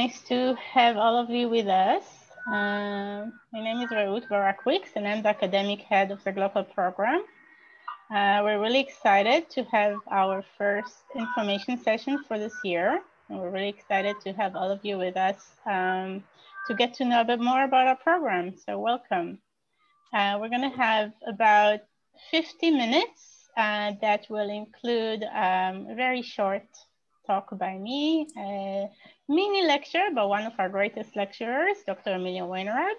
nice to have all of you with us. My name is Weldrack, and I'm the academic head of the Glocal program. We're really excited to have our first information session for this year. And we're really excited to have all of you with us to get to know a bit more about our program. So welcome. We're going to have about 50 minutes that will include a very short talk by me, a mini lecture by one of our greatest lecturers, Dr. Amelia Weldrack,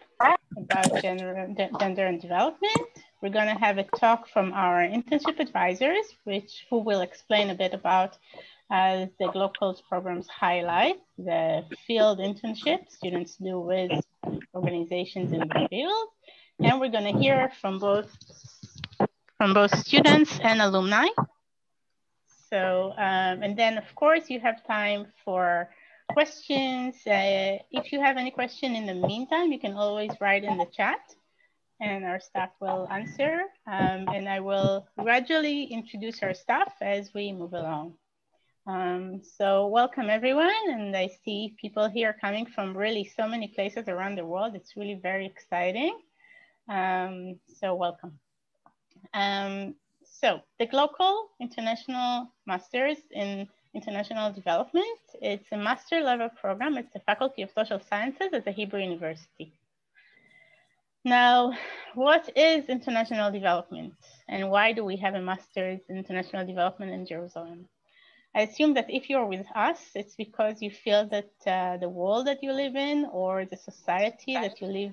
about gender and development. We're going to have a talk from our Internship Advisors, who will explain a bit about the Glocal program's highlight, the field internships students do with organizations in the field. And we're going to hear from both students and alumni. So, and then of course you have time for questions. If you have any question in the meantime, you can always write in the chat and our staff will answer. And I will gradually introduce our staff as we move along. So welcome everyone. And I see people here coming from really so many places around the world. It's really very exciting. So welcome. So the Glocal International Masters in International Development, it's a master level program. It's the Faculty of Social Sciences at the Hebrew University. Now, what is international development and why do we have a master's in international development in Jerusalem? I assume that if you're with us, it's because you feel that the world that you live in or the society that you live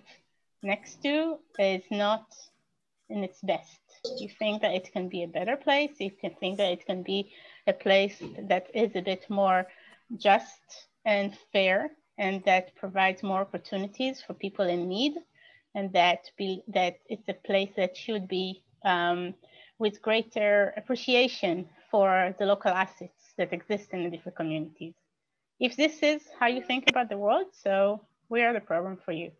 next to is not in its best. You think that it can be a better place. You can think that it can be a place that is a bit more just and fair and that provides more opportunities for people in need, and that it's a place that should be with greater appreciation for the local assets that exist in the different communities. If this is how you think about the world, so we are the program for you.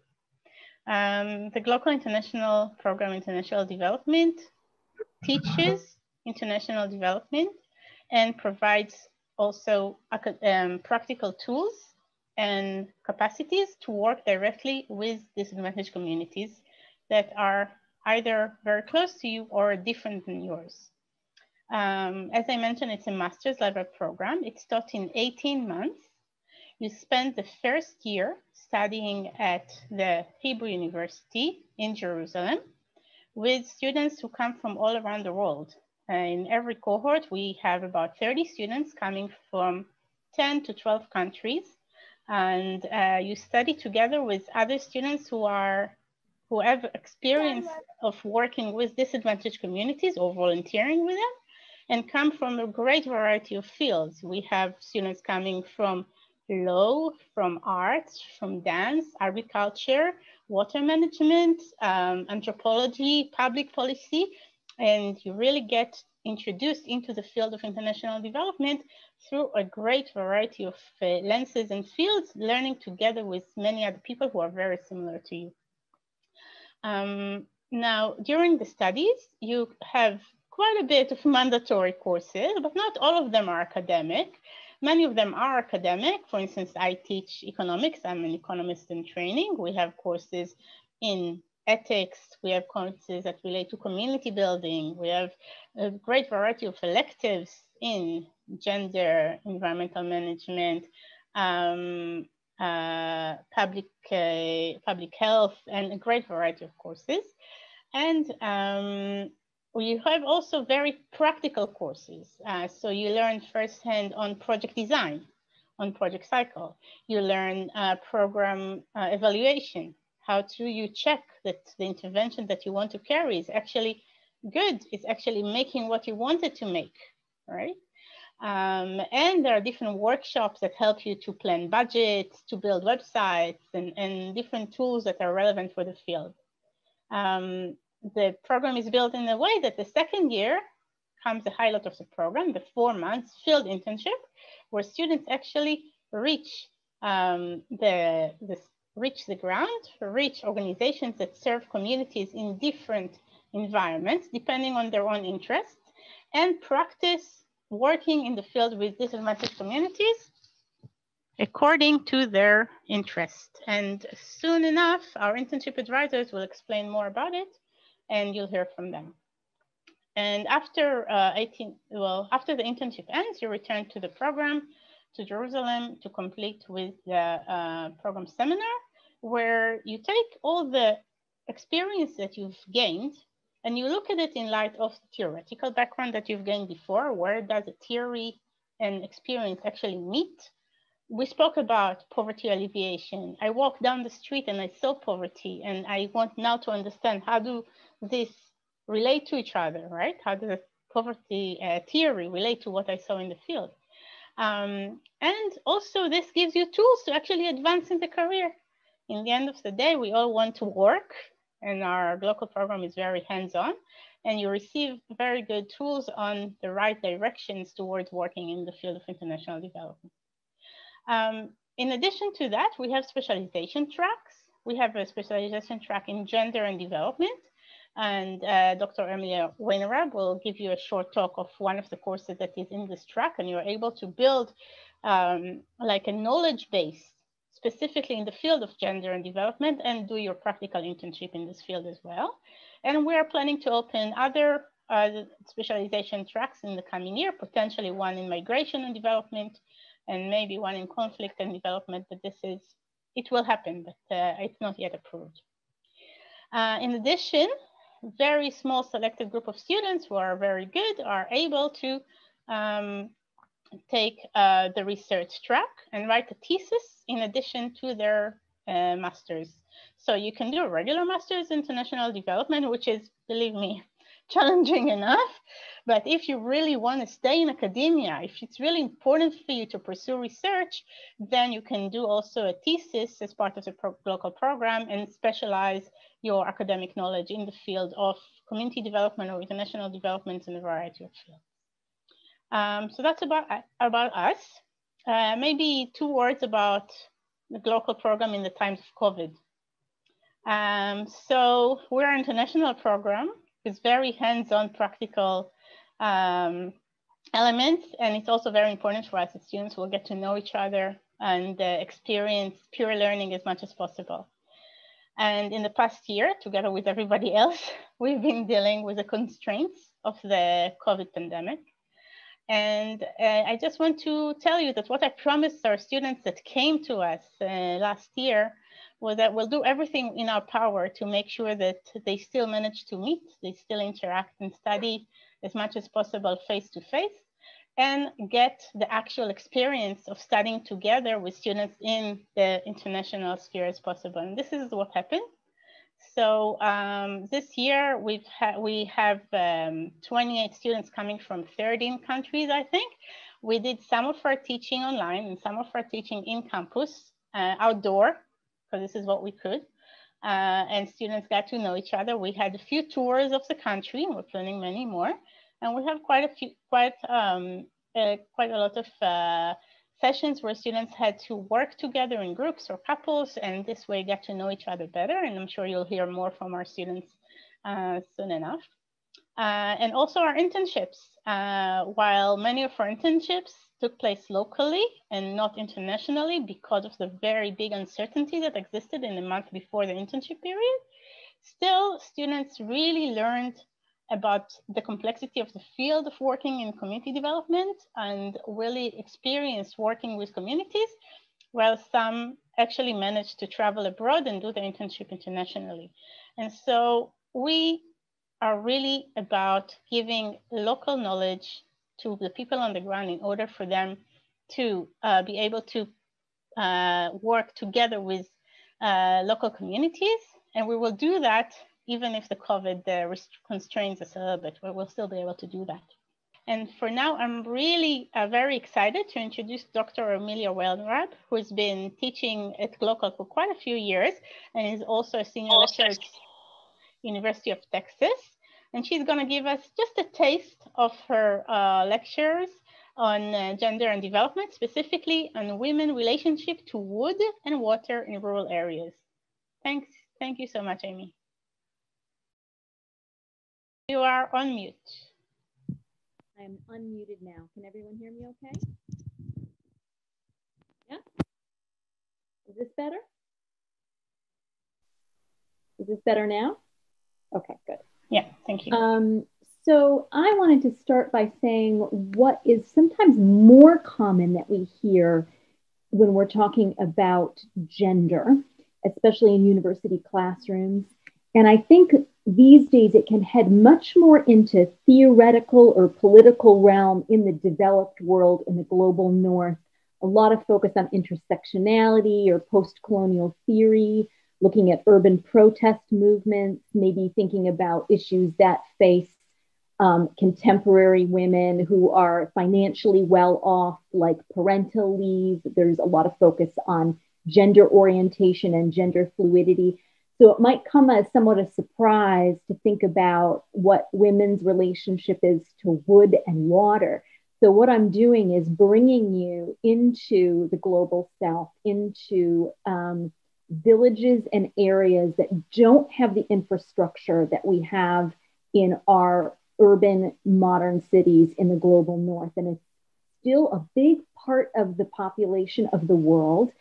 The Glocal International Program International Development teaches international development and provides also practical tools and capacities to work directly with disadvantaged communities that are either very close to you or different than yours. As I mentioned, it's a master's level program. It's taught in 18 months. You spend the first year studying at the Hebrew University in Jerusalem with students who come from all around the world. In every cohort, we have about 30 students coming from 10 to 12 countries. And you study together with other students who have experience of working with disadvantaged communities or volunteering with them and come from a great variety of fields. We have students coming from law, from arts, from dance, agriculture, water management, anthropology, public policy, and you really get introduced into the field of international development through a great variety of lenses and fields, learning together with many other people who are very similar to you. Now, during the studies, you have quite a bit of mandatory courses, but not all of them are academic. Many of them are academic. For instance, I teach economics. I'm an economist in training. We have courses in ethics. We have courses that relate to community building. We have a great variety of electives in gender, environmental management, public health, and a great variety of courses. And we have also very practical courses. So you learn firsthand on project design, on project cycle. You learn program evaluation. How do you check that the intervention that you want to carry is actually good? It's actually making what you wanted to make, right? And there are different workshops that help you to plan budgets, to build websites, and different tools that are relevant for the field. The program is built in a way that the second year comes the highlight of the program, the 4 months field internship, where students actually reach the ground, reach organizations that serve communities in different environments, depending on their own interests, and practice working in the field with disadvantaged communities according to their interest. And soon enough, our internship advisors will explain more about it, and you'll hear from them. And after after the internship ends, you return to the program, to Jerusalem, to complete with the program seminar, where you take all the experience that you've gained and you look at it in light of the theoretical background that you've gained before. Where does the theory and experience actually meet? We spoke about poverty alleviation. I walked down the street and I saw poverty, and I want now to understand how do this relate to each other, right? How does the poverty theory relate to what I saw in the field? And also this gives you tools to actually advance in the career. In the end of the day, we all want to work, and our Glocal program is very hands-on, and you receive very good tools on the right directions towards working in the field of international development. In addition to that, we have specialization tracks. We have a specialization track in gender and development. And Dr. Amelia Weldrack will give you a short talk of one of the courses that is in this track, and you're able to build like a knowledge base specifically in the field of gender and development and do your practical internship in this field as well. And we are planning to open other specialization tracks in the coming year, potentially one in migration and development, and maybe one in conflict and development, but it will happen, but it's not yet approved. In addition, very small selected group of students who are very good are able to take the research track and write a thesis in addition to their master's. So you can do a regular master's in international development, which is, believe me, challenging enough. But if you really want to stay in academia, if it's really important for you to pursue research, then you can do also a thesis as part of the local program and specialize your academic knowledge in the field of community development or international development in a variety of fields. So that's about us. Maybe 2 words about the Glocal program in the times of COVID. So we're an international program. It's very hands-on practical elements, and it's also very important for us as students will get to know each other and experience peer learning as much as possible. And in the past year, together with everybody else, we've been dealing with the constraints of the COVID pandemic. And I just want to tell you that what I promised our students that came to us last year was that we'll do everything in our power to make sure that they still manage to meet, they still interact and study as much as possible face-to-face, and get the actual experience of studying together with students in the international sphere as possible. And this is what happened. So this year we have 28 students coming from 13 countries, I think. We did some of our teaching online and some of our teaching in campus, outdoor, because this is what we could. And students got to know each other. We had a few tours of the country, and we're planning many more. And we have quite a lot of sessions where students had to work together in groups or couples, and this way get to know each other better. And I'm sure you'll hear more from our students soon enough. And also our internships. While many of our internships took place locally and not internationally because of the very big uncertainty that existed in the month before the internship period, still students really learned about the complexity of the field of working in community development and really experienced working with communities, while some actually managed to travel abroad and do the internship internationally. And so we are really about giving local knowledge to the people on the ground in order for them to be able to work together with local communities. And we will do that even if the COVID constrains us a little bit, we'll still be able to do that. And for now, I'm really very excited to introduce Dr. Amelia Weldrack, who has been teaching at Glocal for quite a few years and is also a senior lecturer at University of Texas. And she's going to give us just a taste of her lectures on gender and development, specifically on women relationship to wood and water in rural areas. Thanks. Thank you so much, Amy. You are on mute. I am unmuted now. Can everyone hear me okay? Yeah? Is this better? Is this better now? Okay, good. Yeah, thank you. So I wanted to start by saying what is sometimes more common that we hear when we're talking about gender, especially in university classrooms. And I think these days it can head much more into theoretical or political realm in the developed world, in the global north. A lot of focus on intersectionality or post-colonial theory, looking at urban protest movements, maybe thinking about issues that face contemporary women who are financially well off, like parental leave. There's a lot of focus on gender orientation and gender fluidity. So it might come as somewhat a surprise to think about what women's relationship is to wood and water. So what I'm doing is bringing you into the global south, into villages and areas that don't have the infrastructure that we have in our urban modern cities in the global north. And it's still a big part of the population of the world.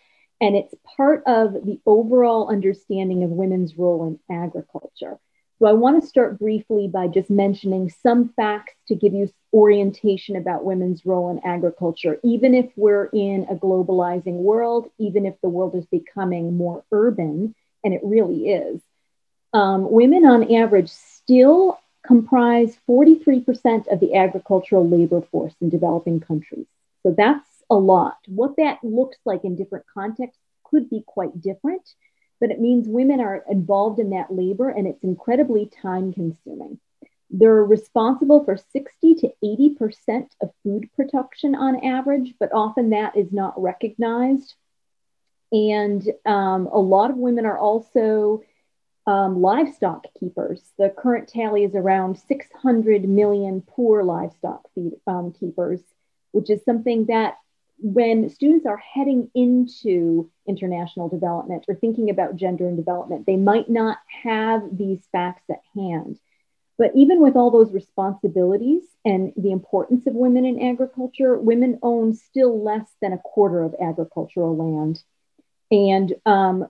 And it's part of the overall understanding of women's role in agriculture. So I want to start briefly by just mentioning some facts to give you orientation about women's role in agriculture, even if we're in a globalizing world, even if the world is becoming more urban, and it really is. Women on average still comprise 43% of the agricultural labor force in developing countries. So that's a lot. What that looks like in different contexts could be quite different, but it means women are involved in that labor and it's incredibly time consuming. They're responsible for 60 to 80% of food production on average, but often that is not recognized. And a lot of women are also livestock keepers. The current tally is around 600 million poor livestock keepers, which is something that when students are heading into international development or thinking about gender and development, they might not have these facts at hand. But even with all those responsibilities and the importance of women in agriculture, women own still less than a quarter of agricultural land. And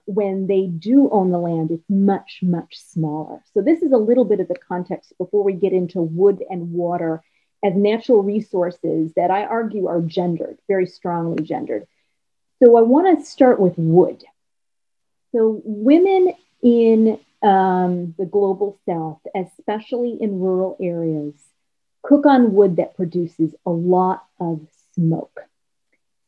when they do own the land, it's much, much smaller. So this is a little bit of the context before we get into wood and water as natural resources that I argue are gendered, very strongly gendered. So I want to start with wood. So women in the global south, especially in rural areas, cook on wood that produces a lot of smoke.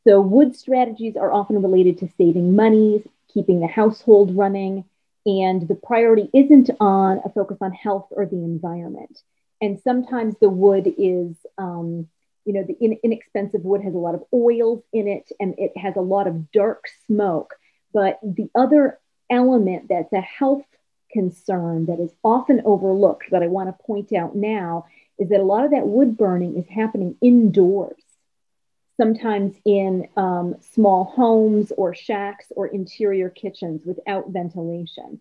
So wood strategies are often related to saving money, keeping the household running, and the priority isn't on a focus on health or the environment. And sometimes the wood is, the inexpensive wood has a lot of oils in it and it has a lot of dark smoke. But the other element that's a health concern that is often overlooked that I want to point out now is that a lot of that wood burning is happening indoors, sometimes in small homes or shacks or interior kitchens without ventilation.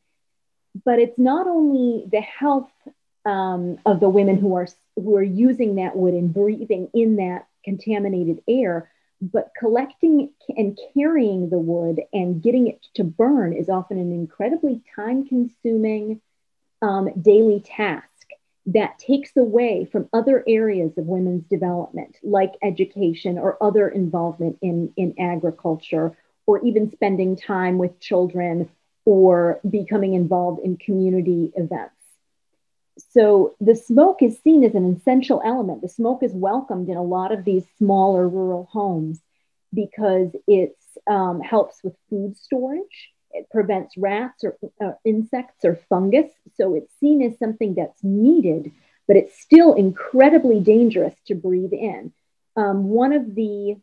But it's not only the health of the women who are using that wood and breathing in that contaminated air, but collecting and carrying the wood and getting it to burn is often an incredibly time-consuming daily task that takes away from other areas of women's development, like education or other involvement in agriculture, or even spending time with children or becoming involved in community events. So the smoke is seen as an essential element. The smoke is welcomed in a lot of these smaller rural homes because it helps with food storage. It prevents rats or insects or fungus. So it's seen as something that's needed, but it's still incredibly dangerous to breathe in. One of the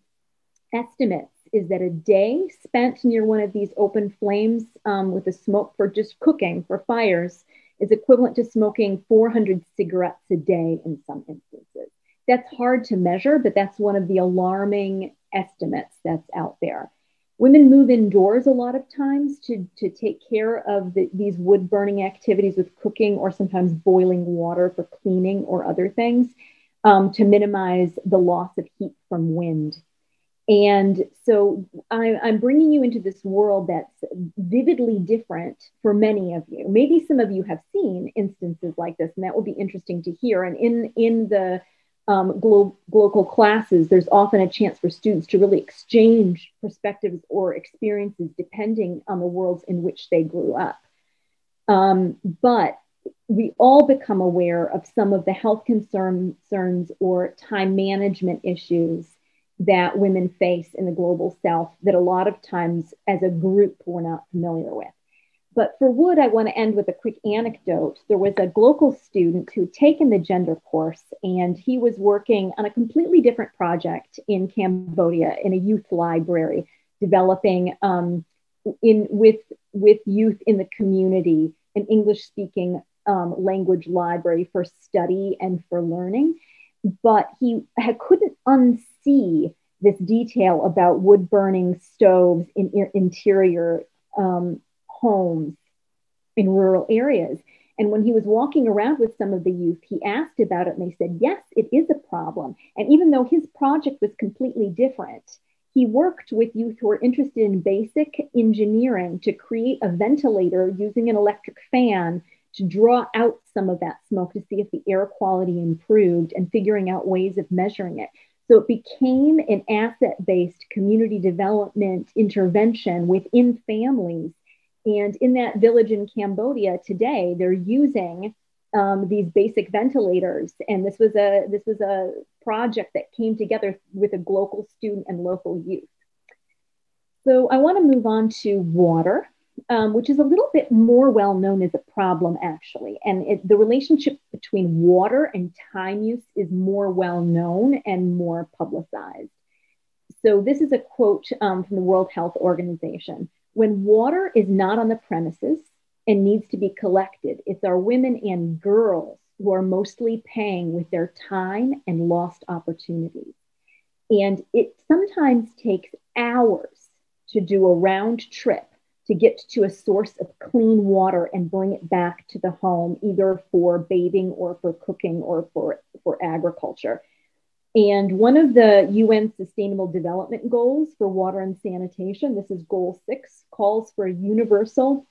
estimates is that a day spent near one of these open flames with the smoke for just cooking for fires is equivalent to smoking 400 cigarettes a day in some instances. That's hard to measure, but that's one of the alarming estimates that's out there. Women move indoors a lot of times to take care of these wood burning activities with cooking or sometimes boiling water for cleaning or other things to minimize the loss of heat from wind. And so I'm bringing you into this world that's vividly different for many of you. Maybe some of you have seen instances like this, and that would be interesting to hear. And in the Glocal classes, there's often a chance for students to really exchange perspectives or experiences depending on the worlds in which they grew up. But we all become aware of some of the health concerns or time management issues that women face in the global south that a lot of times as a group we're not familiar with. But for Wood, I want to end with a quick anecdote. There was a Glocal student who had taken the gender course, and he was working on a completely different project in Cambodia in a youth library, developing with youth in the community an English-speaking language library for study and for learning. But he couldn't unsee this detail about wood burning stoves in interior homes in rural areas. And when he was walking around with some of the youth, he asked about it and they said, yes, it is a problem. And even though his project was completely different, he worked with youth who were interested in basic engineering to create a ventilator using an electric fan to draw out some of that smoke to see if the air quality improved and figuring out ways of measuring it. So it became an asset-based community development intervention within families. And in that village in Cambodia today, they're using these basic ventilators. And this was a project that came together with a Glocal student and local youth. So I want to move on to water, which is a little bit more well known as a problem, actually. And the relationship between water and time use is more well known and more publicized. So this is a quote from the World Health Organization. When water is not on the premises and needs to be collected, it's our women and girls who are mostly paying with their time and lost opportunities. And it sometimes takes hours to do a round trip to get to a source of clean water and bring it back to the home, either for bathing or for cooking or for agriculture. And one of the UN Sustainable Development Goals for water and sanitation, this is Goal 6, calls for universal,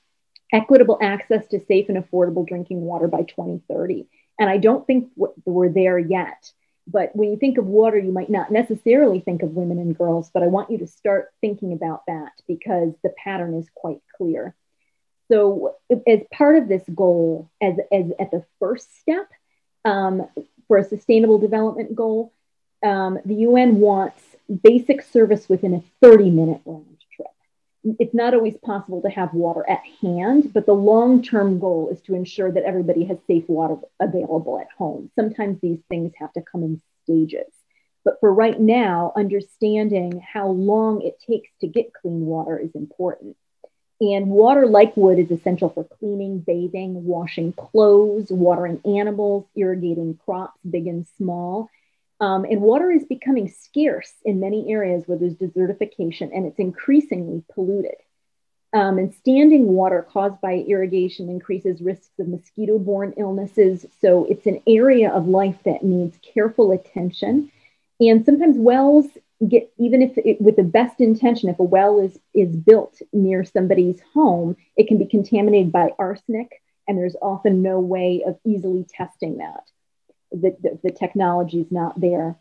equitable access to safe and affordable drinking water by 2030. And I don't think we're there yet. But when you think of water, you might not necessarily think of women and girls, but I want you to start thinking about that because the pattern is quite clear. So as part of this goal, as at the first step for a sustainable development goal, the UN wants basic service within a 30-minute round trip. It's not always possible to have water at hand, but the long-term goal is to ensure that everybody has safe water available at home. Sometimes these things have to come in stages. But for right now, understanding how long it takes to get clean water is important. And water, like wood, is essential for cleaning, bathing, washing clothes, watering animals, irrigating crops, big and small. And water is becoming scarce in many areas where there's desertification and it's increasingly polluted. And standing water caused by irrigation increases risks of mosquito-borne illnesses. So it's an area of life that needs careful attention. And sometimes wells get, even if with the best intention, if a well is built near somebody's home, it can be contaminated by arsenic, and there's often no way of easily testing that. The technology is not there.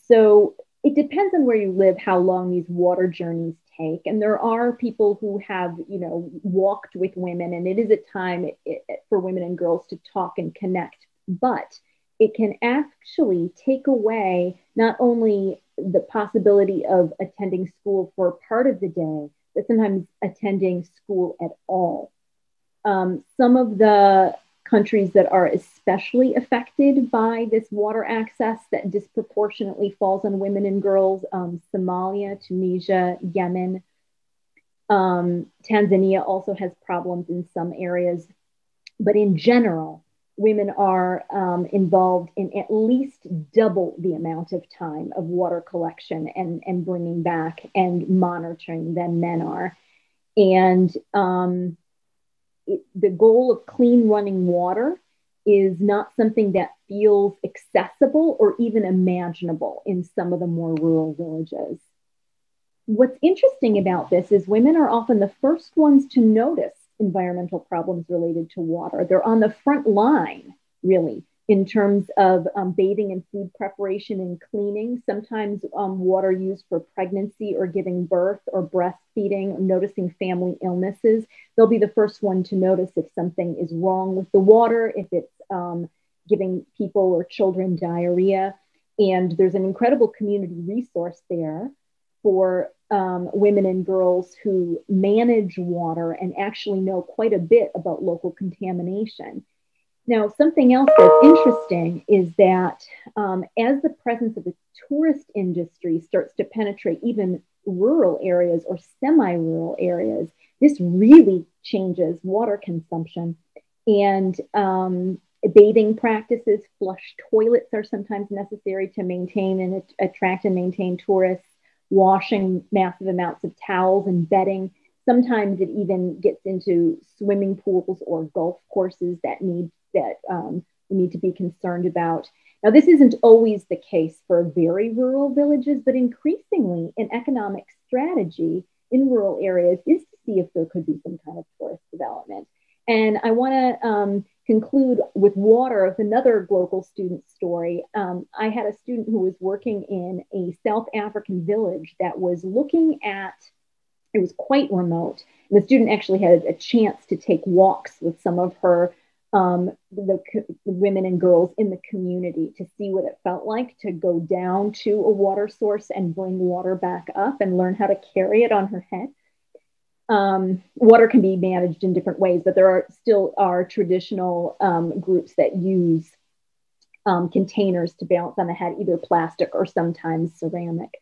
So it depends on where you live, how long these water journeys take. And there are people who have, walked with women, and it is a time for women and girls to talk and connect. But it can actually take away not only the possibility of attending school for part of the day, but sometimes attending school at all. Some of the countries that are especially affected by this water access that disproportionately falls on women and girls, Somalia, Tunisia, Yemen. Tanzania also has problems in some areas, but in general, women are involved in at least double the amount of time of water collection and bringing back and monitoring than men are. And the goal of clean running water is not something that feels accessible or even imaginable in some of the more rural villages. what's interesting about this is women are often the first ones to notice environmental problems related to water. They're on the front line, really, in terms of bathing and food preparation and cleaning, sometimes water used for pregnancy or giving birth or breastfeeding, or noticing family illnesses. They'll be the first one to notice if something is wrong with the water, if it's giving people or children diarrhea. And there's an incredible community resource there for women and girls who manage water and actually know quite a bit about local contamination. Now, something else that's interesting is that as the presence of the tourist industry starts to penetrate even rural areas or semi-rural areas, this really changes water consumption. And bathing practices, flush toilets are sometimes necessary to maintain and attract and maintain tourists, washing massive amounts of towels and bedding. Sometimes it even gets into swimming pools or golf courses that we need to be concerned about. Now, this isn't always the case for very rural villages, but increasingly an economic strategy in rural areas is to see if there could be some kind of tourist development. And I want to conclude with water with another Glocal student story. I had a student who was working in a South African village that was looking at, it was quite remote. And the student actually had a chance to take walks with some of her the women and girls in the community to see what it felt like to go down to a water source and bring water back up and learn how to carry it on her head. Water can be managed in different ways, but there still are traditional groups that use containers to balance on the head, either plastic or sometimes ceramic.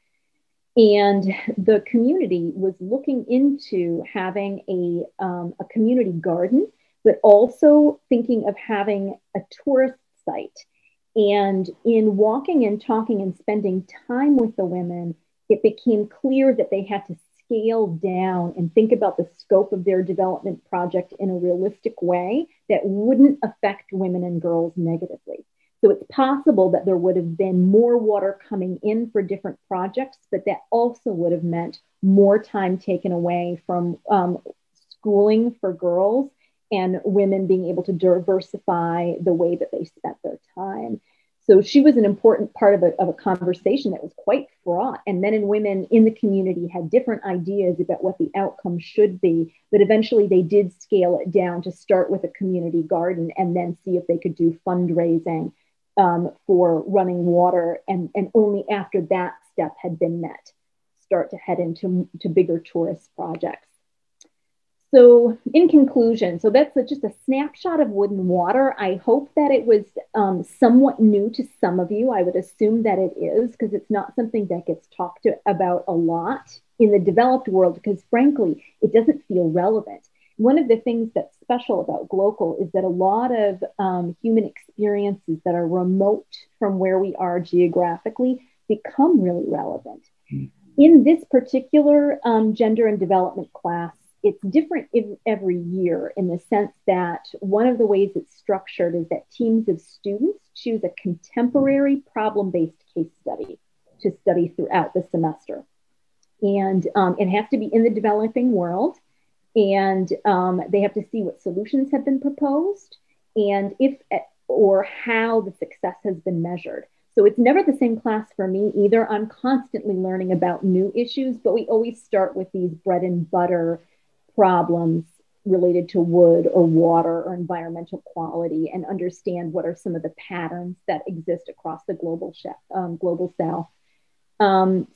And the community was looking into having a community garden, but also thinking of having a tourist site. And in walking and talking and spending time with the women, it became clear that they had to scale down and think about the scope of their development project in a realistic way that wouldn't affect women and girls negatively. So it's possible that there would have been more water coming in for different projects, but that also would have meant more time taken away from schooling for girls and women being able to diversify the way that they spent their time. So she was an important part of a conversation that was quite fraught. And men and women in the community had different ideas about what the outcome should be. But eventually they did scale it down to start with a community garden and then see if they could do fundraising for running water. And only after that step had been met, start to head into bigger tourist projects. So in conclusion, so that's just a snapshot of Wood and Water. I hope that it was somewhat new to some of you. I would assume that it is, because it's not something that gets talked about a lot in the developed world, because frankly, it doesn't feel relevant. One of the things that's special about Glocal is that a lot of human experiences that are remote from where we are geographically become really relevant. In this particular gender and development class, it's different every year in the sense that one of the ways it's structured is that teams of students choose a contemporary problem-based case study to study throughout the semester. And it has to be in the developing world, and they have to see what solutions have been proposed and if or how the success has been measured. So it's never the same class for me either. I'm constantly learning about new issues, but we always start with these bread and butter problems related to wood or water or environmental quality and understand what are some of the patterns that exist across the global South.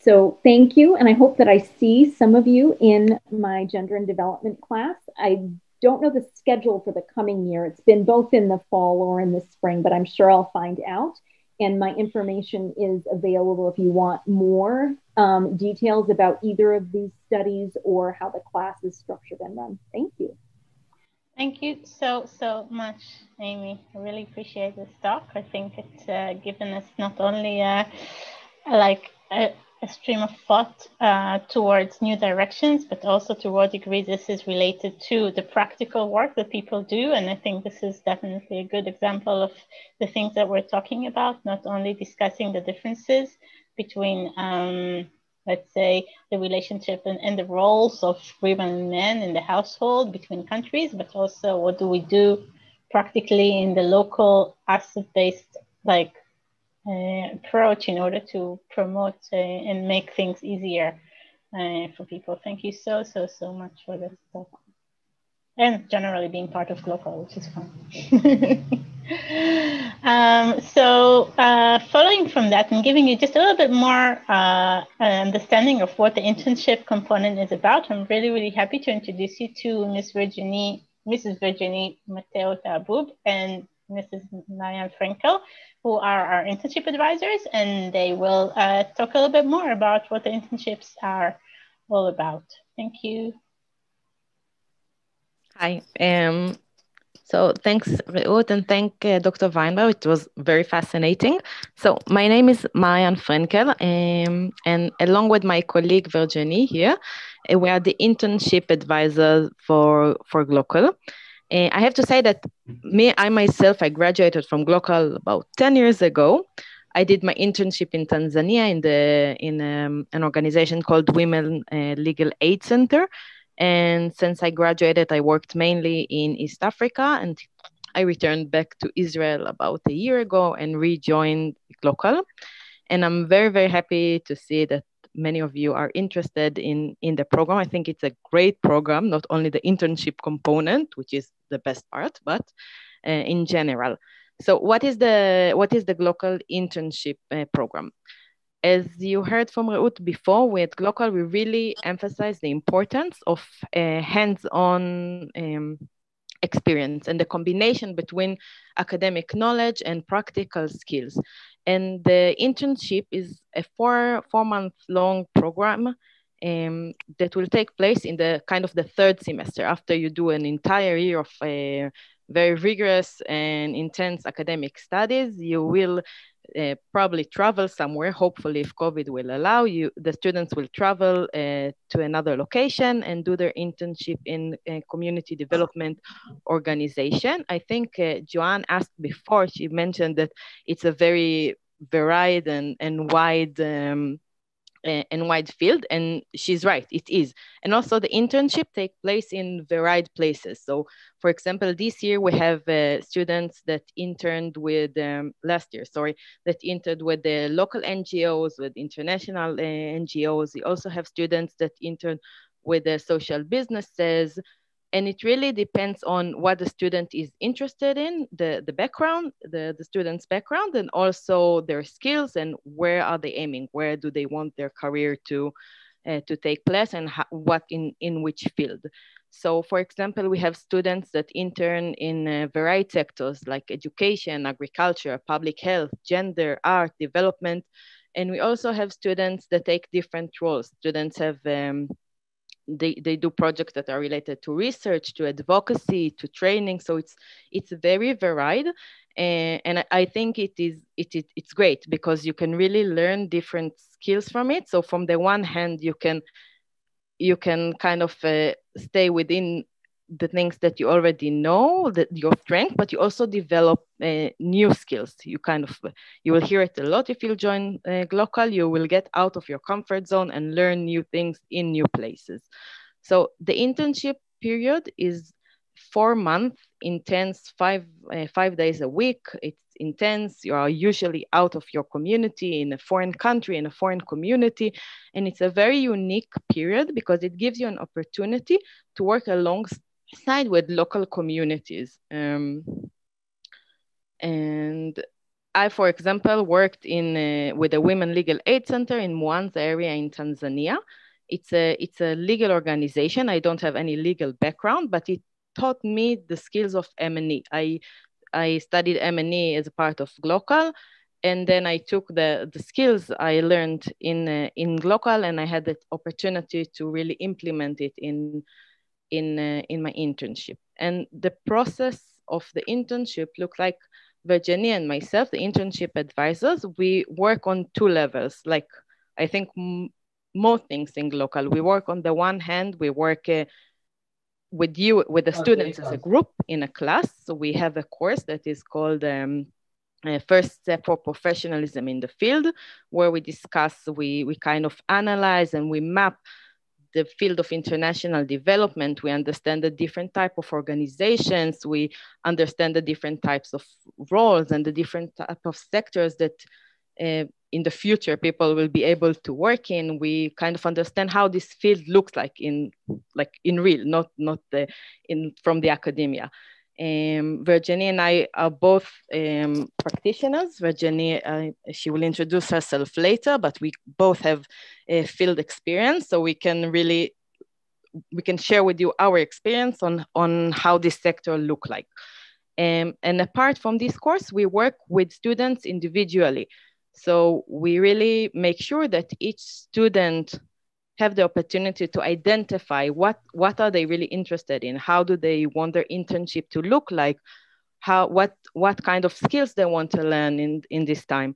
So thank you. And I hope that I see some of you in my gender and development class. I don't know the schedule for the coming year. It's been both in the fall or in the spring, but I'm sure I'll find out. And my information is available if you want more details about either of these studies or how the class is structured and run. Thank you. Thank you so much, Amy. I really appreciate this talk. I think it's given us not only a stream of thought towards new directions, but also to what degree this is related to the practical work that people do. And I think this is definitely a good example of the things that we're talking about, not only discussing the differences between let's say, the relationship and the roles of women and men in the household between countries, but also what do we do practically in the local asset-based like approach in order to promote and make things easier for people. Thank you so much for this stuff. And generally being part of Glocal, which is fun. Following from that and giving you just a little bit more understanding of what the internship component is about, I'm really happy to introduce you to Mrs. Virginie Mateo Tabub and Mrs. Nayan Frankel, who are our internship advisors, and they will talk a little bit more about what the internships are all about. Thank you. Hi. So thanks, Reut, and thank Dr. Weinberg. It was very fascinating. So my name is Marian Frenkel, and along with my colleague Virginie here, we are the internship advisors for Glocal. I have to say that I graduated from Glocal about 10 years ago. I did my internship in Tanzania in an organization called Women Legal Aid Center. And since I graduated, I worked mainly in East Africa, and I returned back to Israel about a year ago and rejoined Glocal. And I'm very happy to see that many of you are interested in the program. I think it's a great program, not only the internship component, which is the best part, but in general. So what is the Glocal internship program? As you heard from Reut before, with Glocal, we really emphasize the importance of hands-on experience and the combination between academic knowledge and practical skills. And the internship is a four-month-long program that will take place in the kind of the third semester after you do an entire year of very rigorous and intense academic studies. You will probably travel somewhere. Hopefully, if COVID will allow you, the students will travel to another location and do their internship in a community development organization. I think Joanne asked before, she mentioned that it's a very varied and wide field, and she's right, it is. And also the internship take place in varied places. So for example, this year we have students that interned with that interned with the local NGOs, with international NGOs. We also have students that intern with the social businesses. And it really depends on what the student is interested in, the background, the student's background, and also their skills and where are they aiming, where do they want their career to take place, and what in which field. So for example, we have students that intern in varied sectors like education, agriculture, public health, gender, art, development. And we also have students that take different roles. Students have they do projects that are related to research, to advocacy, to training. So it's very varied, and I think it's great because you can really learn different skills from it. So from the one hand, you can kind of stay within the things that you already know, your strength, but you also develop new skills. You will hear it a lot if you join Glocal. You will get out of your comfort zone and learn new things in new places. So the internship period is 4 months, intense, 5 days a week. It's intense. You are usually out of your community in a foreign country, in a foreign community. And it's a very unique period because it gives you an opportunity to work alongside with local communities. And I, for example, worked with the Women Legal Aid Center in Mwanza area in Tanzania. It's a legal organization. I don't have any legal background, but it taught me the skills of M&E. I studied M&E as a part of Glocal, and then I took the skills I learned in Glocal, and I had the opportunity to really implement it in my internship. And the process of the internship looked like Virginia and myself, the internship advisors, we work on 2 levels. Like I think most things in Glocal, we work on the one hand, we work with the students as a group in a class. So we have a course that is called first step for professionalism in the field, where we discuss, we kind of analyze and we map the field of international development. We understand the different type of organizations, we understand the different types of roles and the different type of sectors that in the future people will be able to work in. We kind of understand how this field looks like in real, not from the academia. Virginie and I are both practitioners. Virginie, she will introduce herself later, but we both have field experience, so we can share with you our experience on how this sector look like. And apart from this course, we work with students individually. So we really make sure that each student have the opportunity to identify what are they really interested in, how do they want their internship to look like, what kind of skills they want to learn in this time.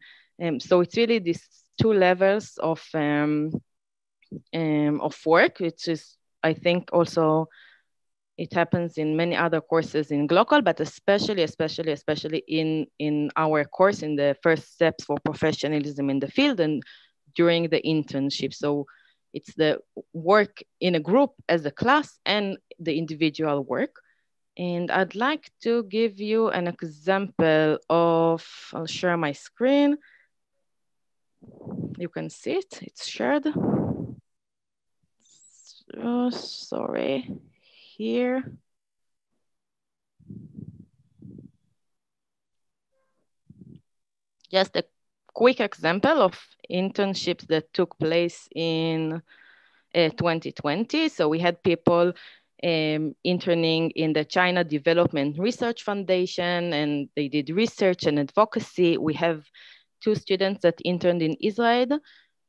So it's really these two levels of work, which is, I think, also it happens in many other courses in Glocal, but especially in our course, in the first steps for professionalism in the field and during the internship. So it's the work in a group as a class and the individual work. And I'd like to give you an example of, I'll share my screen. You can see it, it's shared. Oh, sorry, here. Just a quick example of internships that took place in 2020. So we had people interning in the China Development Research Foundation, and they did research and advocacy. We have 2 students that interned in Israel,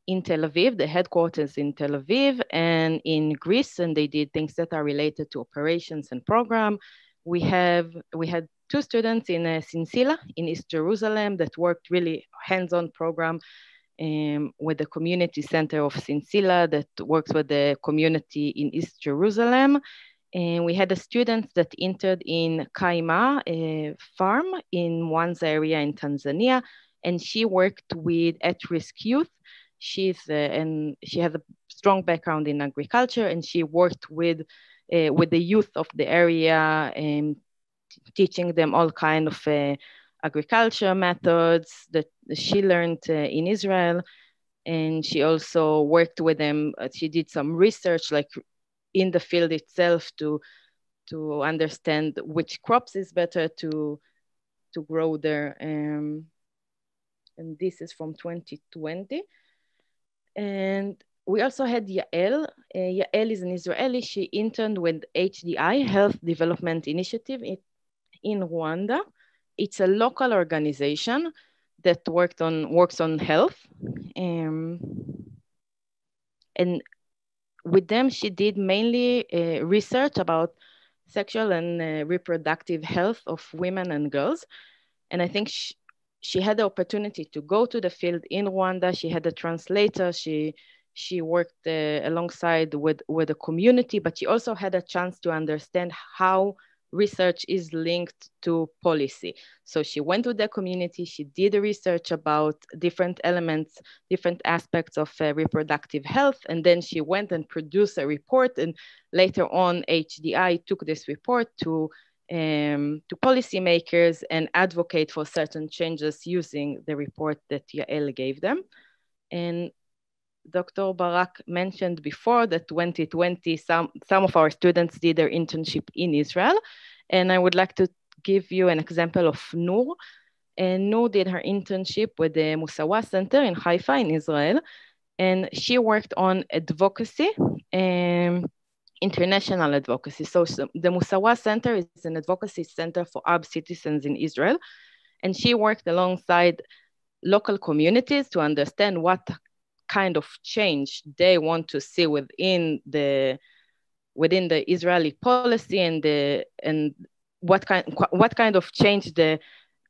in Tel Aviv, the headquarters in Tel Aviv, and in Greece, and they did things that are related to operations and program. We had 2 students in Sinsila in East Jerusalem that worked really hands-on program with the community center of Sinsila that works with the community in East Jerusalem. And we had a student that interned in Kaima, a farm in Mwanza area in Tanzania, and she worked with at-risk youth. And she has a strong background in agriculture, and she worked with the youth of the area, teaching them all kind of agriculture methods that she learned in Israel. And she also worked with them. She did some research like in the field itself to understand which crops is better to grow there. And this is from 2020. And we also had Yael. Yael is an Israeli. She interned with HDI, Health Development Initiative in Rwanda. It's a local organization that works on health. And with them, she did mainly research about sexual and reproductive health of women and girls. And I think she had the opportunity to go to the field in Rwanda. She had a translator. She worked alongside with the community, but she also had a chance to understand how research is linked to policy. So she went to the community, she did research about different elements, different aspects of reproductive health, and then she went and produced a report, and later on HDI took this report to policymakers and advocate for certain changes using the report that Yael gave them. And Dr. Barak mentioned before that 2020, some of our students did their internship in Israel. And I would like to give you an example of Noor. And Noor did her internship with the Musawa Center in Haifa in Israel. And she worked on advocacy, international advocacy. So the Musawa Center is an advocacy center for Arab citizens in Israel. And she worked alongside local communities to understand what kind of change they want to see within the Israeli policy, and what kind of change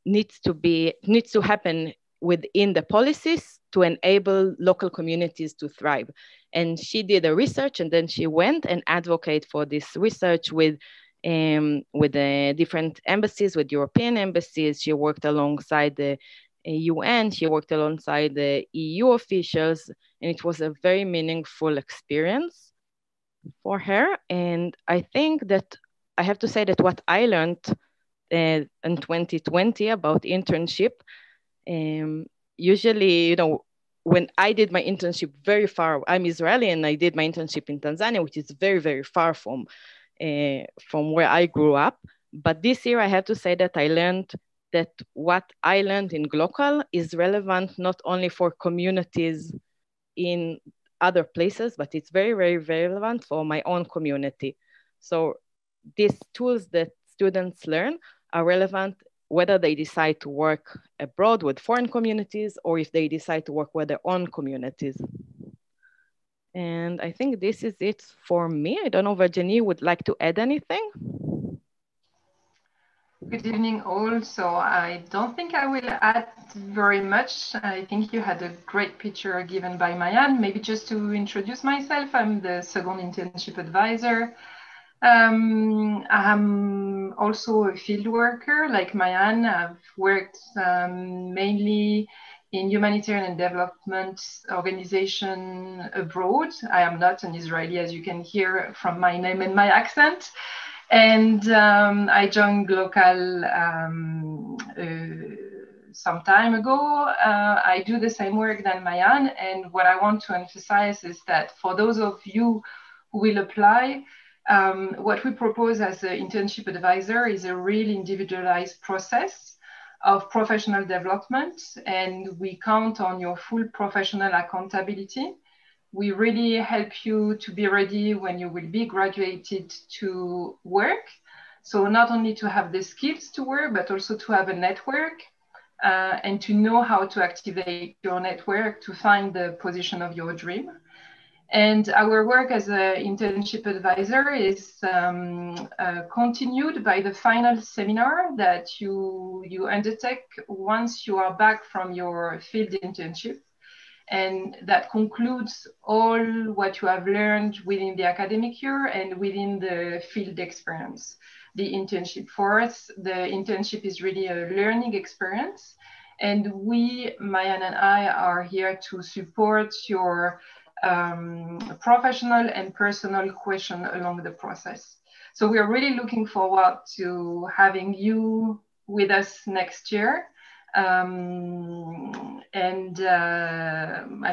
needs to happen within the policies to enable local communities to thrive. And she did a research, and then she went and advocated for this research with with the different embassies, with European embassies. She worked alongside the UN, she worked alongside the EU officials, and it was a very meaningful experience for her. And I think that I have to say that what I learned in 2020 about internship, usually, you know, when I did my internship very far, I'm Israeli and I did my internship in Tanzania, which is very, very far from where I grew up. But this year I have to say that I learned that what I learned in Glocal is relevant not only for communities in other places, but it's very, very relevant for my own community. So these tools that students learn are relevant whether they decide to work abroad with foreign communities or if they decide to work with their own communities. And I think this is it for me. I don't know, Virginie, would like to add anything? Good evening all. So I don't think I will add very much. I think you had a great picture given by Mayan. Maybe just to introduce myself, I'm the second internship advisor. I'm also a field worker like Mayan. I've worked mainly in humanitarian and development organization abroad. I am not an Israeli, as you can hear from my name and my accent. And I joined Glocal some time ago. I do the same work than Mayan. And what I want to emphasize is that for those of you who will apply, what we propose as an internship advisor is a really individualized process of professional development. And we count on your full professional accountability. We really help you to be ready when you will be graduated to work. So not only to have the skills to work, but also to have a network and to know how to activate your network to find the position of your dream. And our work as an internship advisor is continued by the final seminar that you undertake once you are back from your field internship. And that concludes all what you have learned within the academic year and within the field experience. The internship for us, the internship is really a learning experience. And we, Mayan and I, are here to support your professional and personal question along the process. So we are really looking forward to having you with us next year. I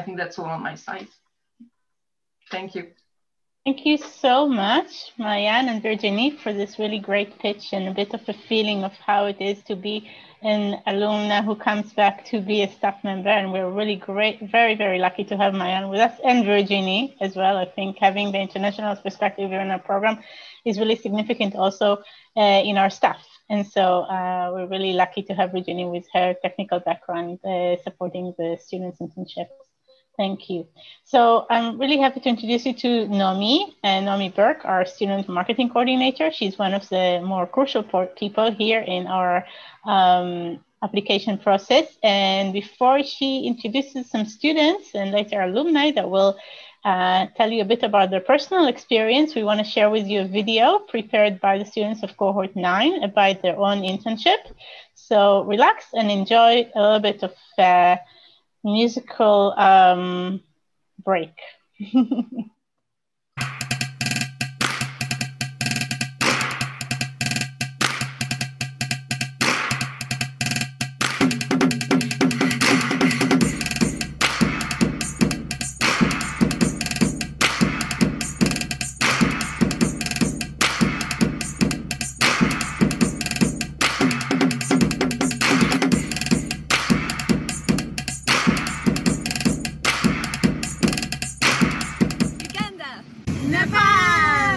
think that's all on my side. Thank you. Thank you so much, Mayan and Virginie, for this really great pitch and a bit of a feeling of how it is to be an alumna who comes back to be a staff member. And we're really very, very lucky to have Mayan with us and Virginie as well. I think having the international perspective in our program is really significant also in our staff. And so we're really lucky to have Virginie with her technical background supporting the students' internships. Thank you. So I'm really happy to introduce you to Nomi Burke, our student marketing coordinator. She's one of the more crucial people here in our application process. And before she introduces some students and later alumni that will tell you a bit about their personal experience, we want to share with you a video prepared by the students of cohort 9 about their own internship. So relax and enjoy a little bit of musical break.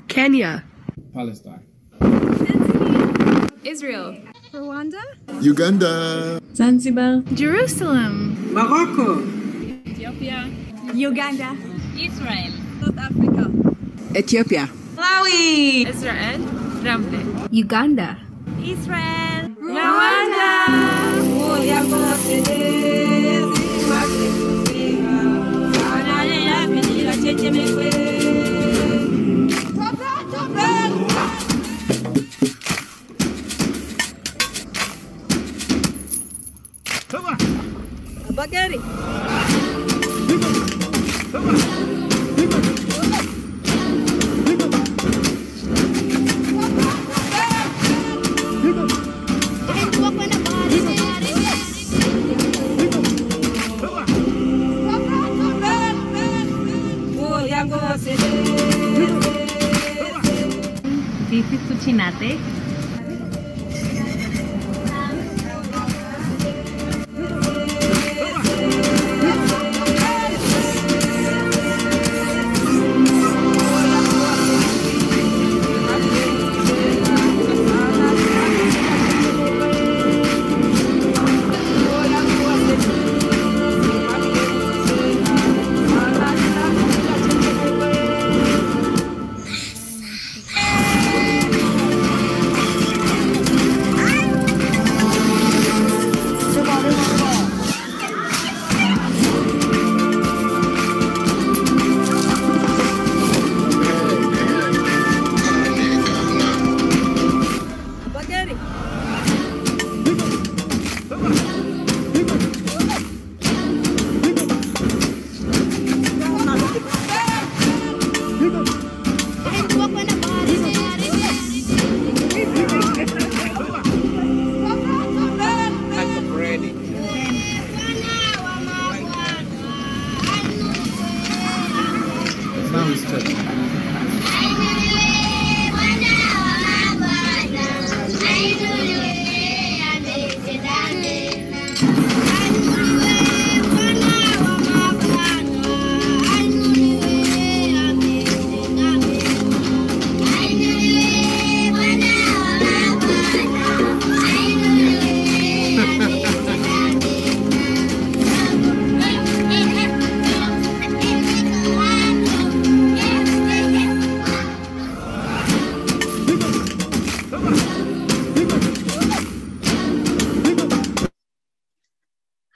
Kenya, Palestine, Israel, Rwanda, Uganda, Zanzibar, Jerusalem, Morocco, Ethiopia, Uganda, Israel, South Africa, Ethiopia, Malawi, Israel, Ramle, Uganda, Israel, Rwanda. Bagari. Fifi Cucinate.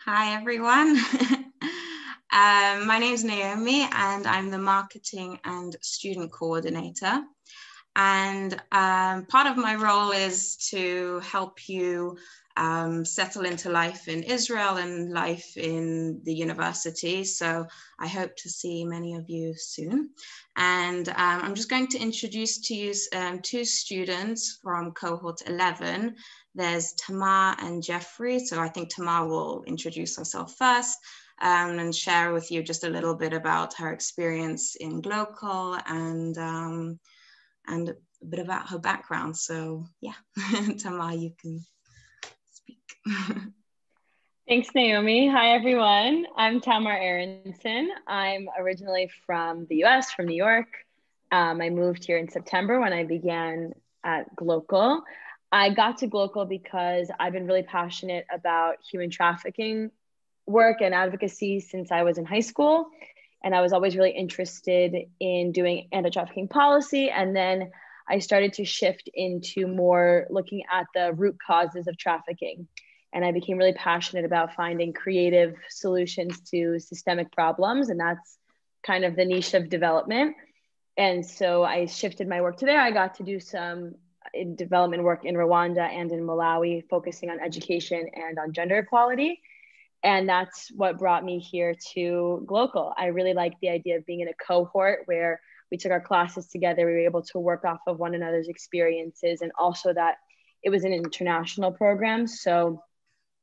Hi, everyone. My name is Naomi, and I'm the Marketing and Student Coordinator. And part of my role is to help you settle into life in Israel and life in the university. So I hope to see many of you soon. And I'm just going to introduce to you two students from cohort 11. There's Tamar and Jeffrey. So I think Tamar will introduce herself first and share with you just a little bit about her experience in Glocal and a bit about her background. So yeah, Tamar, you can speak. Thanks, Naomi. Hi, everyone. I'm Tamar Aronson. I'm originally from the US, from New York. I moved here in September when I began at Glocal. I got to Glocal because I've been really passionate about human trafficking work and advocacy since I was in high school. And I was always really interested in doing anti-trafficking policy. And then I started to shift into more looking at the root causes of trafficking. And I became really passionate about finding creative solutions to systemic problems. And that's kind of the niche of development. And so I shifted my work to there. I got to do some development work in Rwanda and in Malawi, focusing on education and on gender equality. And that's what brought me here to Glocal. I really liked the idea of being in a cohort where we took our classes together. We were able to work off of one another's experiences, and also that it was an international program. So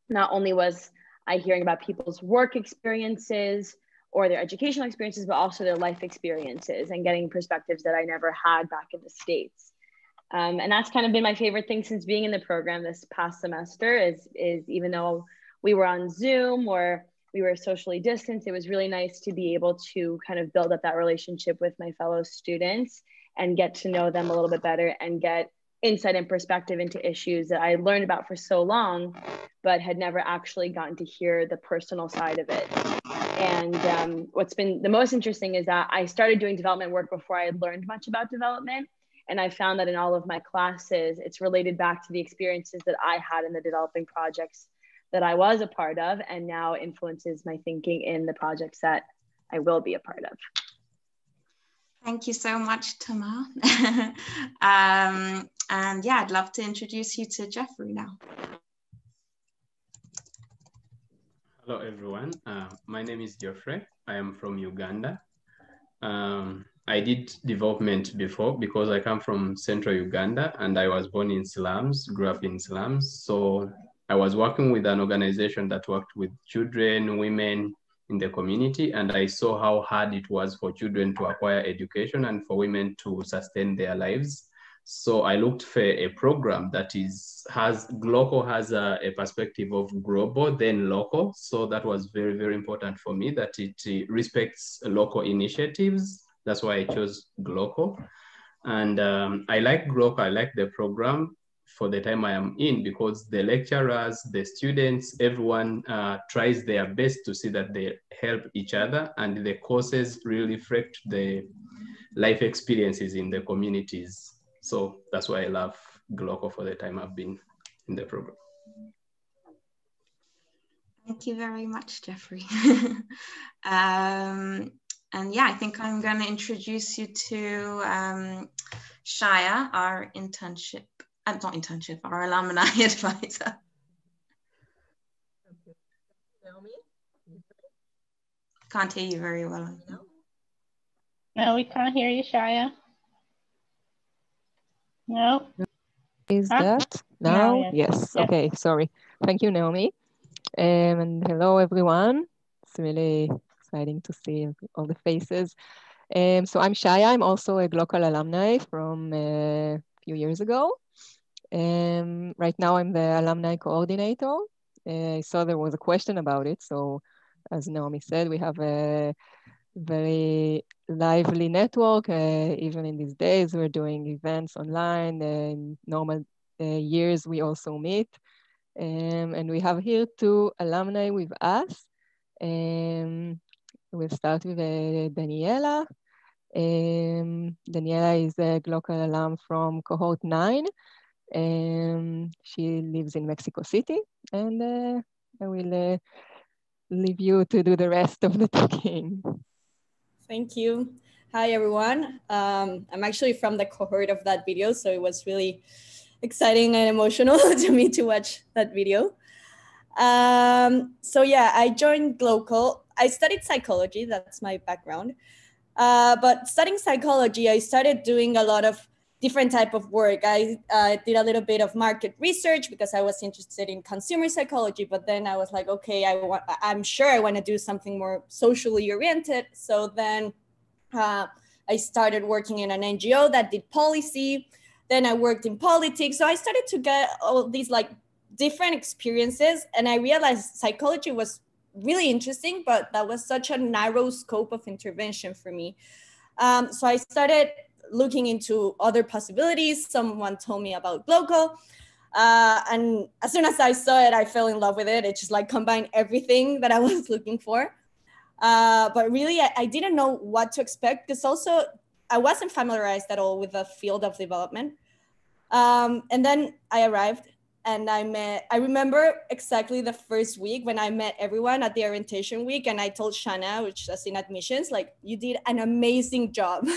not only was I hearing about people's work experiences or their educational experiences, but also their life experiences and getting perspectives that I never had back in the States. And that's kind of been my favorite thing since being in the program this past semester is even though we were on Zoom or we were socially distanced, it was really nice to be able to kind of build up that relationship with my fellow students and get to know them a little bit better and get insight and perspective into issues that I learned about for so long, but had never actually gotten to hear the personal side of it. And what's been the most interesting is that I started doing development work before I had learned much about development. And I found that in all of my classes, it's related back to the experiences that I had in the developing projects that I was a part of, and now influences my thinking in the projects that I will be a part of. Thank you so much, Tamar. And yeah, I'd love to introduce you to Jeffrey now. Hello, everyone. My name is Geoffrey. I am from Uganda. I did development before because I come from central Uganda and I was born in slums, grew up in slums. So I was working with an organization that worked with children, women in the community, and I saw how hard it was for children to acquire education and for women to sustain their lives. So I looked for a program that has Glocal has a perspective of global, then local. So that was very, very important for me that it respects local initiatives. That's why I chose Glocal. And I like Glocal, I like the program for the time I am in because the lecturers, the students, everyone tries their best to see that they help each other, and the courses really reflect the life experiences in the communities. So that's why I love Glocal for the time I've been in the program. Thank you very much, Jeffrey. And yeah, I think I'm going to introduce you to Shaya, our internship, not internship, our alumni advisor. Can't hear you very well. No, we can't hear you, Shaya. No. Is that now? No, yes. Okay, sorry. Thank you, Naomi. And hello, everyone. It's really exciting to see all the faces. So I'm Shaya. I'm also a Glocal alumni from a few years ago. Right now, I'm the alumni coordinator. I saw there was a question about it. So as Naomi said, we have a very lively network. Even in these days, we're doing events online. In normal years, we also meet. And we have here 2 alumni with us. We'll start with Daniela. Daniela is a Glocal alum from cohort 9. She lives in Mexico City, and I will leave you to do the rest of the talking. Thank you. Hi, everyone. I'm actually from the cohort of that video, so it was really exciting and emotional to me to watch that video. So yeah, I joined Glocal. I studied psychology, that's my background. But studying psychology, I started doing a lot of different type of work. I did a little bit of market research because I was interested in consumer psychology, but then I was like, okay, I'm sure I want to do something more socially oriented. So then I started working in an NGO that did policy. Then I worked in politics. So I started to get all these like different experiences, and I realized psychology was really interesting, but that was such a narrow scope of intervention for me. So I started looking into other possibilities. Someone told me about Glocal. And as soon as I saw it, I fell in love with it. It just like combined everything that I was looking for. But really, I didn't know what to expect because also I wasn't familiarized at all with the field of development. And then I arrived and I remember exactly the first week when I met everyone at the orientation week, and I told Shana, which was in admissions, like, you did an amazing job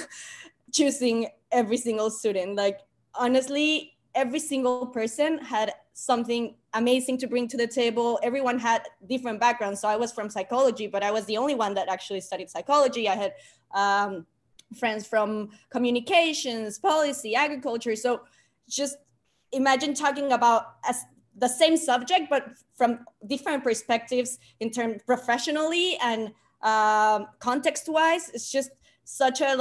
choosing every single student. Like, honestly, every single person had something amazing to bring to the table. Everyone had different backgrounds. So I was from psychology, but I was the only one that actually studied psychology. I had friends from communications, policy, agriculture. So just imagine talking about the same subject, but from different perspectives in terms professionally and context-wise. It's just such a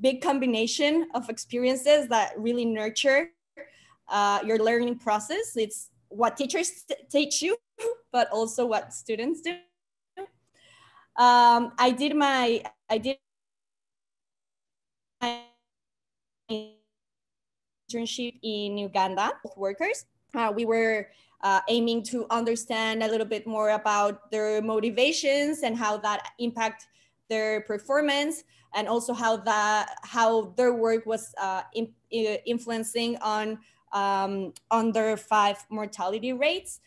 big combination of experiences that really nurture your learning process. It's what teachers teach you, but also what students do. I did my internship in Uganda with workers. We were aiming to understand a little bit more about their motivations and how that impact their performance, and also how their work was influencing on under 5 mortality rates.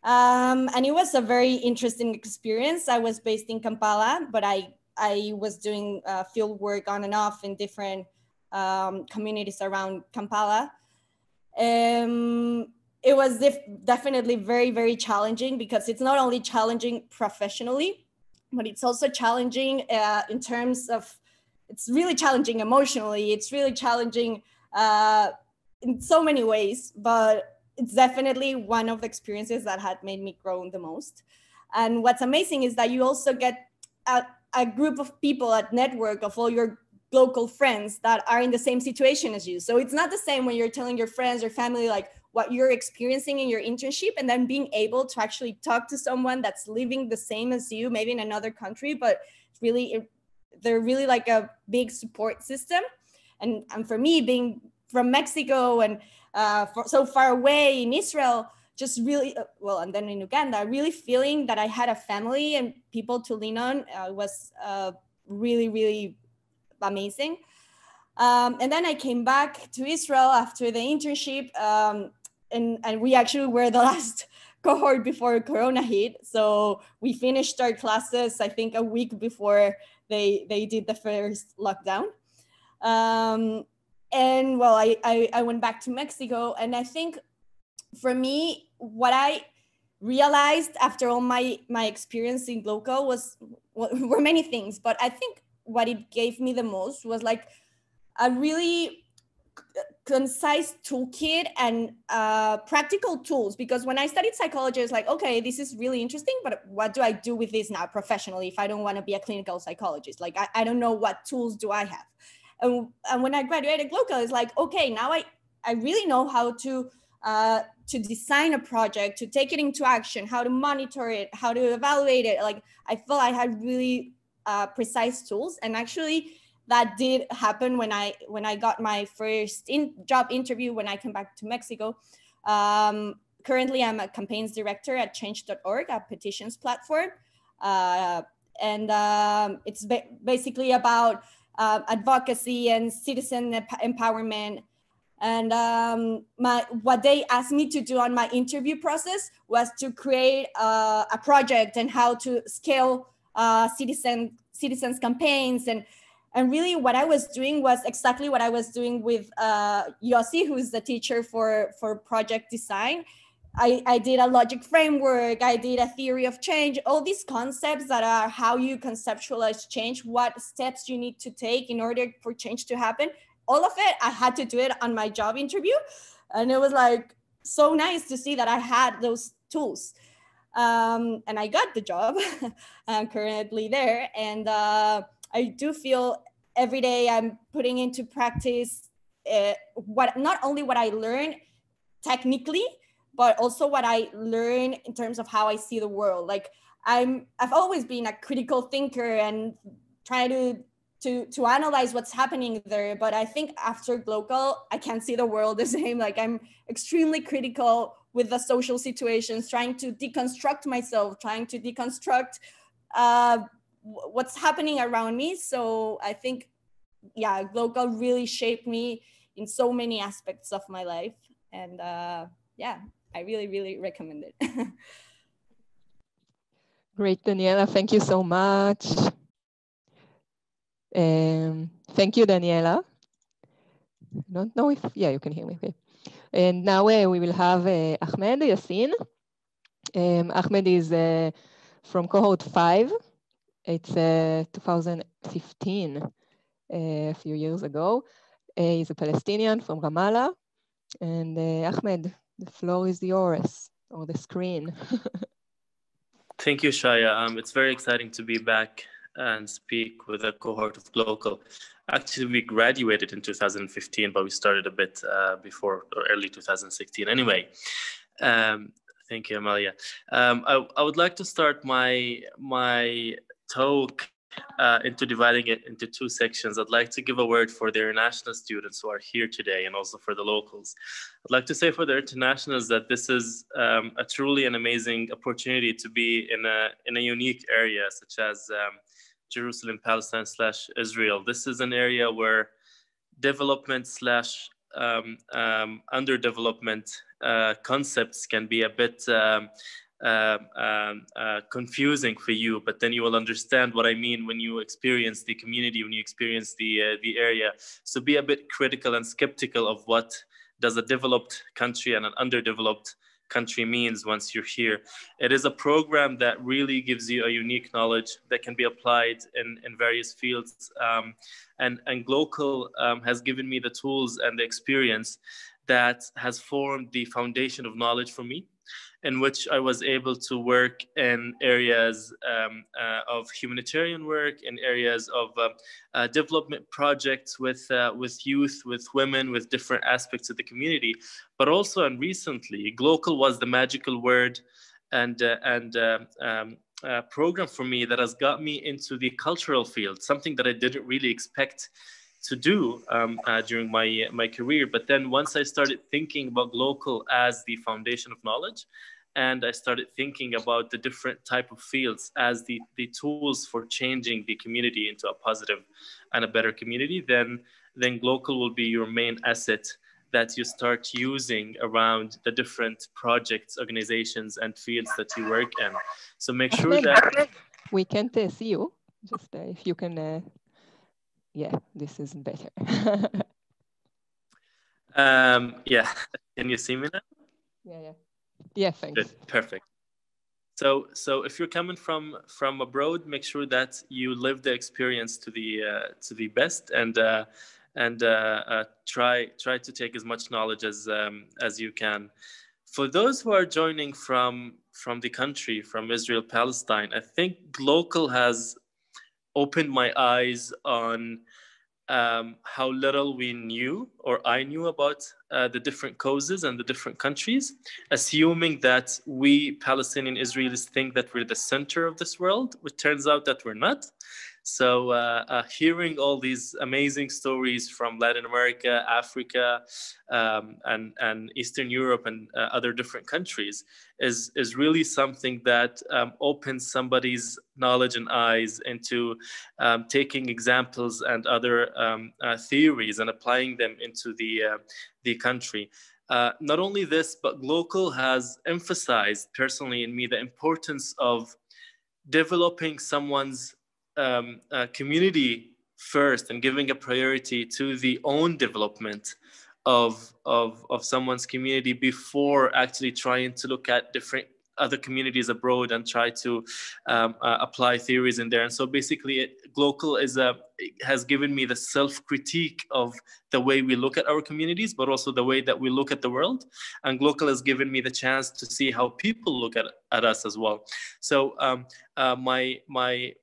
And it was a very interesting experience. I was based in Kampala, but I was doing field work on and off in different communities around Kampala. it was definitely very, very challenging, because it's not only challenging professionally, but it's also challenging in terms of, it's really challenging emotionally. It's really challenging in so many ways, but it's definitely one of the experiences that had made me grow the most. And what's amazing is that you also get a group of people, a network of all your local friends that are in the same situation as you. So it's not the same when you're telling your friends or family like what you're experiencing in your internship, and then being able to actually talk to someone that's living the same as you, maybe in another country, but really, they're really like a big support system. And for me, being from Mexico and so far away in Israel, just really, well, and then in Uganda, really feeling that I had a family and people to lean on was really, really amazing. And then I came back to Israel after the internship, and we actually were the last cohort before Corona hit. So we finished our classes, I think, a week before they did the first lockdown. And well, I went back to Mexico, and I think for me, what I realized after all my experience in Glocal were many things, but I think what it gave me the most was like a really concise toolkit and practical tools. Because when I studied psychology, it's like, okay, this is really interesting, but what do I do with this now professionally if I don't want to be a clinical psychologist? Like, I don't know what tools do I have. And when I graduated Glocal, it's like, okay, now I really know how to design a project, to take it into action, how to monitor it, how to evaluate it. Like, I felt I had really precise tools. And actually that did happen when I got my first job interview when I came back to Mexico. Currently, I'm a campaigns director at change.org, a petitions platform. And it's basically about advocacy and citizen empowerment. And what they asked me to do on my interview process was to create a project and how to scale citizens campaigns. And really what I was doing was exactly what I was doing with Yossi, who's the teacher for project design. I did a logic framework, I did a theory of change, all these concepts that are how you conceptualize change, what steps you need to take in order for change to happen. All of it, I had to do it on my job interview. And it was like so nice to see that I had those tools. And I got the job. I'm currently there. And I do feel every day I'm putting into practice not only what I learn technically, but also what I learn in terms of how I see the world. Like I've always been a critical thinker and try to analyze what's happening there. But I think after Glocal, I can't see the world the same. Like I'm extremely critical with the social situations, trying to deconstruct myself, trying to deconstruct what's happening around me. So I think, yeah, Glocal really shaped me in so many aspects of my life. And yeah, I really, really recommend it. Great, Daniela. Thank you so much. Thank you, Daniela. I don't know if, yeah, you can hear me. Okay. And now we will have Ahmed Yassin. Ahmed is from cohort 5. It's 2015, a few years ago. He's a Palestinian from Ramallah. And Ahmed, the floor is yours, or the screen. Thank you, Shaya. It's very exciting to be back and speak with a cohort of Glocal. Actually, we graduated in 2015, but we started a bit before, or early 2016. Anyway, thank you, Amelia. I would like to start my talk into dividing it into two sections. I'd like to give a word for the international students who are here today and also for the locals. I'd like to say for the internationals that this is a truly an amazing opportunity to be in a unique area such as Jerusalem, Palestine / Israel. This is an area where development / underdevelopment concepts can be a bit confusing for you, but then you will understand what I mean when you experience the community, when you experience the area. So be a bit critical and skeptical of what does a developed country and an underdeveloped country means once you're here. It is a program that really gives you a unique knowledge that can be applied in various fields. And Glocal has given me the tools and the experience that has formed the foundation of knowledge for me, in which I was able to work in areas of humanitarian work, in areas of development projects with youth, with women, with different aspects of the community. But also, and recently, Glocal was the magical word and program for me that has got me into the cultural field, something that I didn't really expect to do during my career. But then once I started thinking about Glocal as the foundation of knowledge, and I started thinking about the different type of fields as the tools for changing the community into a positive and a better community, then Glocal will be your main asset that you start using around the different projects, organizations, and fields that you work in. So make sure that... We can't see you, just if you can... Yeah, this is better. Yeah, can you see me now? Yeah, thanks. Good, perfect. So if you're coming from abroad, make sure that you live the experience to the best, and try to take as much knowledge as you can. For those who are joining from the country, from Israel, Palestine, I think Glocal has opened my eyes on how little we knew, or I knew, about the different causes and the different countries, assuming that we Palestinian Israelis think that we're the center of this world, which turns out that we're not. So hearing all these amazing stories from Latin America, Africa, and Eastern Europe, and other different countries is really something that opens somebody's knowledge and eyes into taking examples and other theories and applying them into the country. Not only this, but Glocal has emphasized personally in me the importance of developing someone's community first, and giving a priority to the own development of someone's community before actually trying to look at different other communities abroad and try to apply theories in there. And so basically Glocal has given me the self-critique of the way we look at our communities, but also the way that we look at the world. And Glocal has given me the chance to see how people look at us as well. So my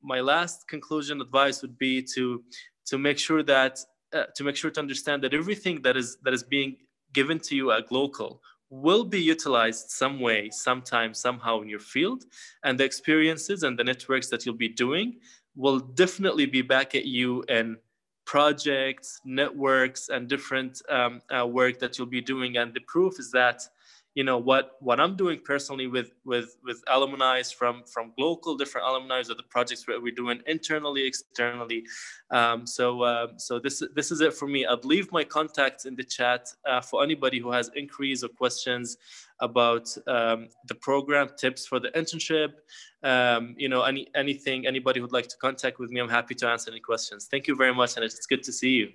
last conclusion advice would be to make sure to understand that everything that is being given to you at Glocal will be utilized some way, sometime, somehow in your field, and the experiences and the networks that you'll be doing will definitely be back at you in projects, networks, and different work that you'll be doing. And the proof is that, you know, what I'm doing personally with alumni from Glocal, different alumni of the projects that we're doing internally, externally. So this is it for me. I'd leave my contacts in the chat for anybody who has inquiries or questions about the program, tips for the internship, you know, anything, anybody who'd like to contact with me, I'm happy to answer any questions. Thank you very much, and it's good to see you.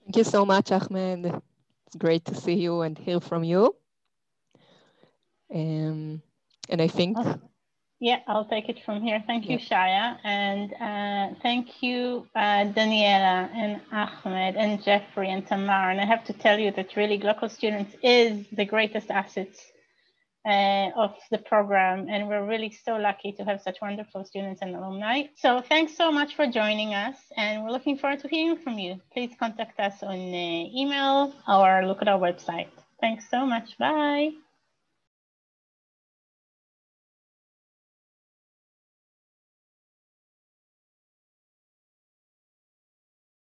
Thank you so much, Ahmed. It's great to see you and hear from you. And I think... Yeah, I'll take it from here. Thank you, Shaya. And thank you, Daniela and Ahmed and Jeffrey and Tamar. And I have to tell you that really Glocal students is the greatest assets of the program. And we're really so lucky to have such wonderful students and alumni. So thanks so much for joining us. And we're looking forward to hearing from you. Please contact us on email or look at our website. Thanks so much. Bye.